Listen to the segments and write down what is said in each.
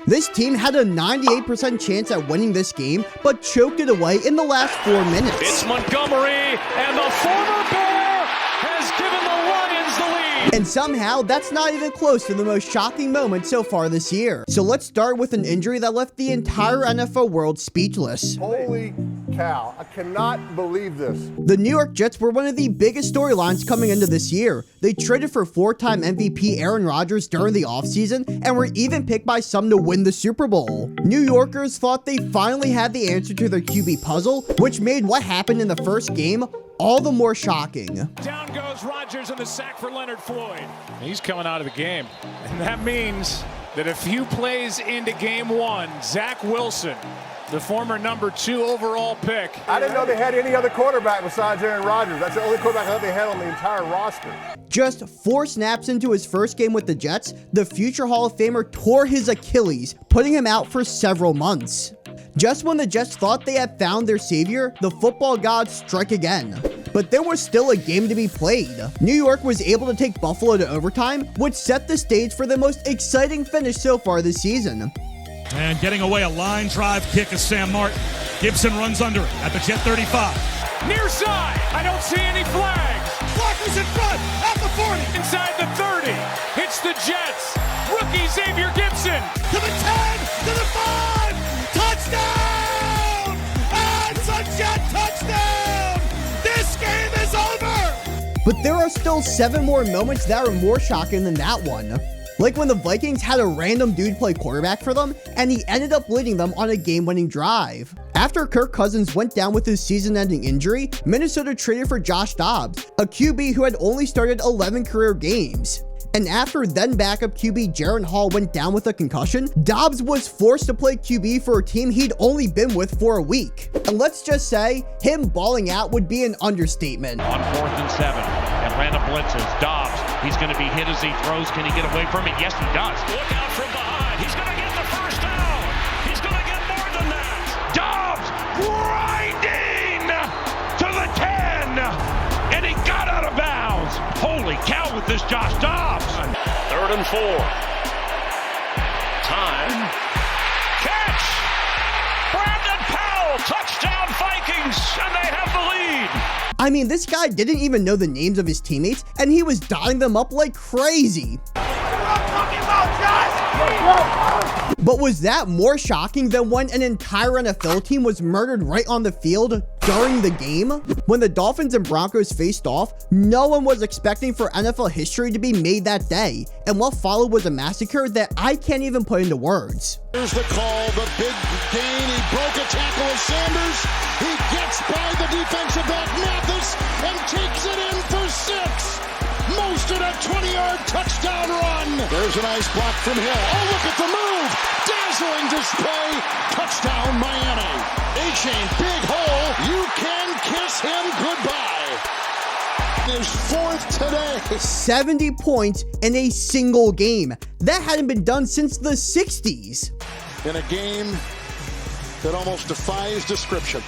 This team had a 98% chance at winning this game, but choked it away in the last 4 minutes. It's Montgomery, and the former Bear has given the Lions the lead. And somehow, that's not even close to the most shocking moment so far this year. So let's start with an injury that left the entire NFL world speechless. Holy cow, I cannot believe this. The New York Jets were one of the biggest storylines coming into this year. They traded for 4-time MVP Aaron Rodgers during the offseason and were even picked by some to win the Super Bowl. New Yorkers thought they finally had the answer to their QB puzzle, which made what happened in the first game all the more shocking. Down goes Rodgers in the sack for Leonard Floyd. He's coming out of the game, and that means that a few plays into game one, Zach Wilson, the former number 2 overall pick. I didn't know they had any other quarterback besides Aaron Rodgers. That's the only quarterback I thought they had on the entire roster. Just 4 snaps into his first game with the Jets, the future Hall of Famer tore his Achilles, putting him out for several months. Just when the Jets thought they had found their savior, the football gods strike again. But there was still a game to be played. New York was able to take Buffalo to overtime, which set the stage for the most exciting finish so far this season. And getting away, a line drive kick is Sam Martin. Gibson runs under it at the Jet 35. Near side, I don't see any flags. Walker's in front, at the 40. Inside the 30, it's the Jets. Rookie Xavier Gibson. To the 10, to the 5, touchdown! And it's a Jet touchdown! This game is over! But there are still 7 more moments that are more shocking than that one. Like when the Vikings had a random dude play quarterback for them, and he ended up leading them on a game-winning drive. After Kirk Cousins went down with his season-ending injury, Minnesota traded for Josh Dobbs, a QB who had only started 11 career games. And after then backup QB Jaren Hall went down with a concussion, Dobbs was forced to play QB for a team he'd only been with for a week. And let's just say, him balling out would be an understatement. On 4th and 7, Atlanta blitzes, Dobbs, he's going to be hit as he throws. Can he get away from it? Yes, he does. Look out from behind. He's going to get the first down. He's going to get more than that. Dobbs grinding to the 10, and he got out of bounds. Holy cow with this Josh Dobbs. 3rd and 4. Time. Catch. Brandon Powell. Touchdown Vikings, and they have the lead. I mean, this guy didn't even know the names of his teammates, and he was dotting them up like crazy. But was that more shocking than when an entire NFL team was murdered right on the field during the game? When the Dolphins and Broncos faced off, no one was expecting for NFL history to be made that day, and what followed was a massacre that I can't even put into words. Here's the call, the big gain. He broke a tackle with Sanders. He gets by the defensive back Mathis and takes it in for 6. Mostert a 20-yard touchdown run. There's a nice block from Hill. Oh, look at the move. Dazzling display. Touchdown, Miami. A-Chain, big hole. You can kiss him goodbye. His 4th today. 70 points in a single game. That hadn't been done since the 60s. In a game that almost defies description.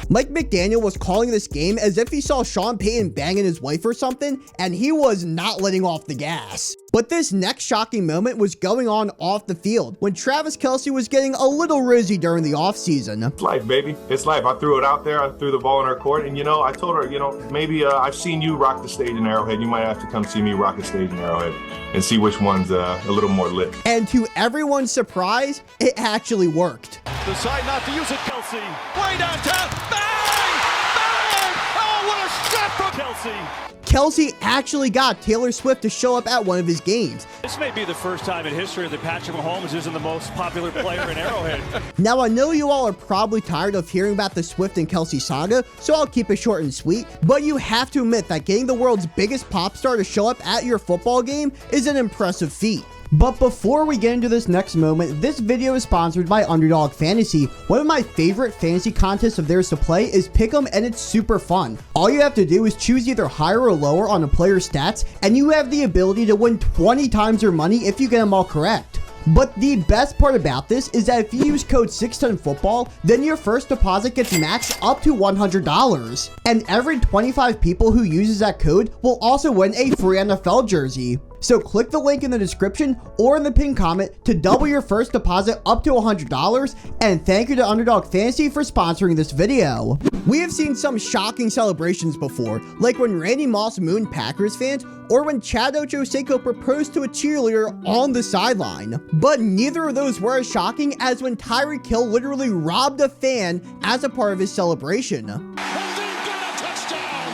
Mike McDaniel was calling this game as if he saw Sean Payton banging his wife or something, and he was not letting off the gas. But this next shocking moment was going on off the field when Travis Kelce was getting a little rosy during the offseason. It's life, baby. It's life. I threw it out there. I threw the ball in her court, and I told her, maybe I've seen you rock the stage in Arrowhead. You might have to come see me rock the stage in Arrowhead and see which one's a little more lit. And to everyone's surprise, it actually worked. Decide not to use it, Kelce. Way downtown. Bang! Bang! Oh, what a shot from Kelce. Kelce actually got Taylor Swift to show up at one of his games. This may be the first time in history that Patrick Mahomes isn't the most popular player in Arrowhead. Now, I know you all are probably tired of hearing about the Swift and Kelce saga, so I'll keep it short and sweet, but you have to admit that getting the world's biggest pop star to show up at your football game is an impressive feat. But before we get into this next moment, this video is sponsored by Underdog Fantasy. One of my favorite fantasy contests of theirs to play is Pick'em, and it's super fun. All you have to do is choose either higher or lower on a player's stats, and you have the ability to win 20 times your money if you get them all correct. But the best part about this is that if you use code 610football, then your first deposit gets maxed up to $100. And every 25 people who uses that code will also win a free NFL jersey. So click the link in the description or in the pinned comment to double your first deposit up to $100, and thank you to Underdog Fantasy for sponsoring this video. We have seen some shocking celebrations before, like when Randy Moss mooned Packers fans, or when Chad Ochocinco proposed to a cheerleader on the sideline. But neither of those were as shocking as when Tyreek Hill literally robbed a fan as a part of his celebration. And they've got a touchdown!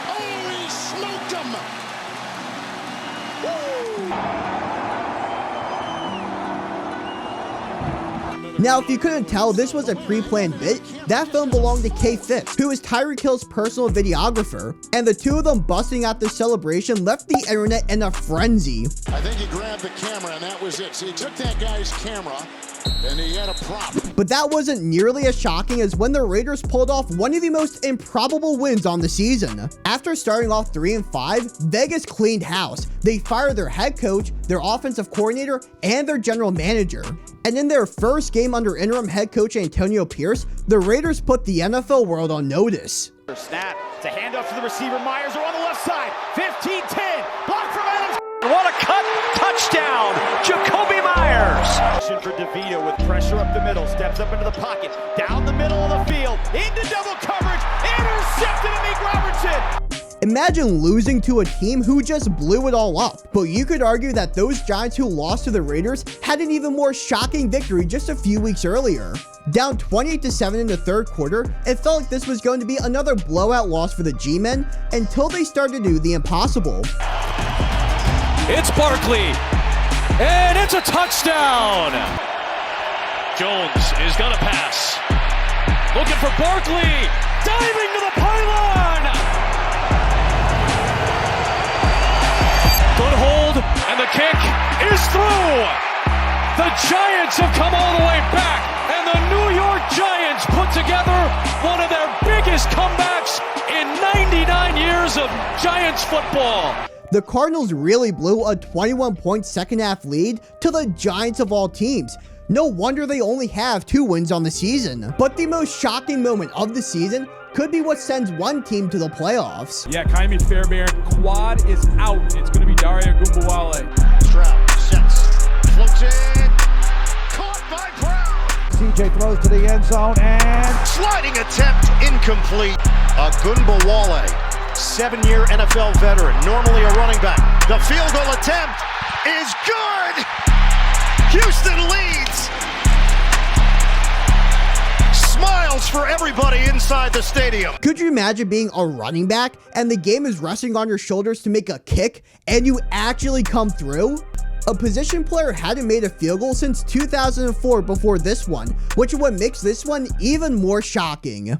Oh, he smoked him! Now, if you couldn't tell, this was a pre-planned bit. That film belonged to K Fitz, who is Tyreek Hill's personal videographer, and the two of them busting out this celebration left the internet in a frenzy. I think he grabbed the camera and that was it. So he took that guy's camera and he had a prop. But that wasn't nearly as shocking as when the Raiders pulled off one of the most improbable wins on the season. After starting off 3-5, Vegas cleaned house. They fired their head coach, their offensive coordinator, and their general manager. And in their first game under interim head coach Antonio Pierce, the Raiders put the NFL world on notice. Snap. It's a handoff to the receiver. Myers are on the left side. 15-10. Block from Adams. What a cut. Touchdown. Jacoby Myers. For DeVito with pressure up the middle. Steps up into the pocket. Down the middle of the field. Into double coverage. Intercepted Amik Robertson. Imagine losing to a team who just blew it all up. But you could argue that those Giants who lost to the Raiders had an even more shocking victory just a few weeks earlier. Down 28-7 in the third quarter, it felt like this was going to be another blowout loss for the G-Men until they started to do the impossible. It's Barkley, and it's a touchdown! Jones is gonna pass. Looking for Barkley, diving to the pylon! Good hold, and the kick is through! The Giants have come all the way back, and the New York Giants put together one of their biggest comebacks in 99 years of Giants football. The Cardinals really blew a 21-point second-half lead to the Giants of all teams. No wonder they only have 2 wins on the season. But the most shocking moment of the season could be what sends one team to the playoffs. Yeah, Kaimi Fairbairn, quad is out. It's going to be Daria Gumbawale. Stroud sets, floats in, caught by Brown. CJ throws to the end zone and Sliding attempt incomplete. Gumbawale, 7-year NFL veteran, normally a running back. The field goal attempt is good. Houston leads. Smiles for everybody inside the stadium. Could you imagine being a running back and the game is resting on your shoulders to make a kick and you actually come through? A position player hadn't made a field goal since 2004 before this one, which is what makes this one even more shocking.